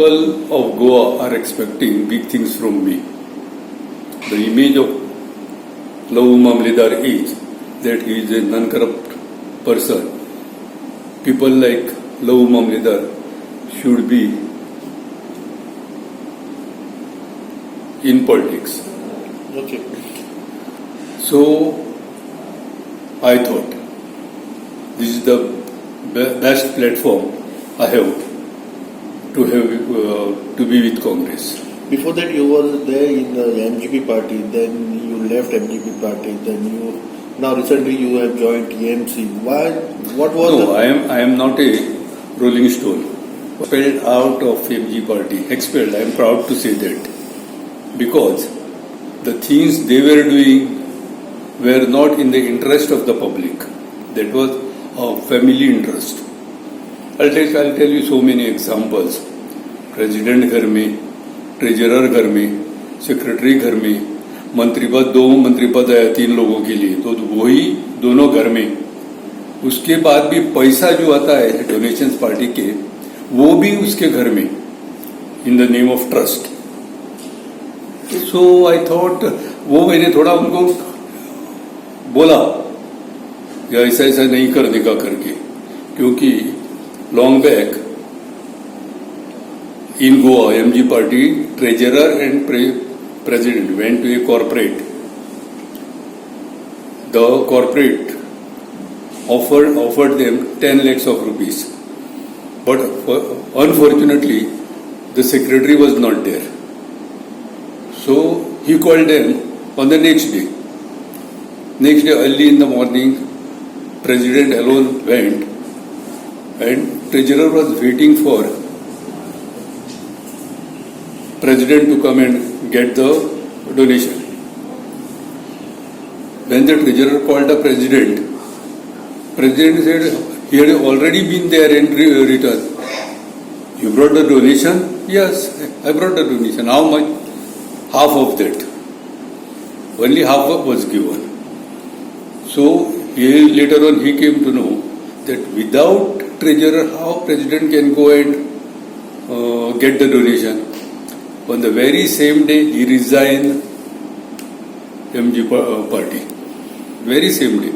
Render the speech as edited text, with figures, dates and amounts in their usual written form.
people of Goa are expecting big things from me. The image of Love Mamledar is that he is a non-corrupt person. People like Love Mamledar should be in politics. Okay. So I thought this is the best platform I have to be with Congress. Before that, you were there in the MGP party. Then you left MGP party. Then now recently you have joined TMC. Why? What was? No, I am not a rolling stone. Expelled out of MG party. Expelled. I am proud to say that, because the things they were doing were not in the interest of the public. That was a family interest. I'll tell you so many examples. President घर में, treasurer घर में, secretary घर में, दो मंत्री पद है 3 लोगों के लिए, तो वही दोनों घर में. उसके बाद भी पैसा जो आता है डोनेशंस पार्टी के, वो भी उसके घर में, in the name of trust. So I thought, वो मैंने थोड़ा उनको बोला या ऐसा ऐसा नहीं कर देगा करके, क्योंकि long back in Goa, MG party, treasurer and president went to a corporate. The corporate offered them 10 lakhs of rupees. But unfortunately, the secretary was not there. So he called them on the next day. Next day, early in the morning, president alone went, and treasurer was waiting for president to come and get the donation. When the treasurer called the president said he had already been there and returned. You brought the donation? Yes, I brought the donation. How much? Half of that. Only half was given. So later on he came to know that without treasurer, how president can go and get the donation. On the very same day, he resigned MG party. Very same day.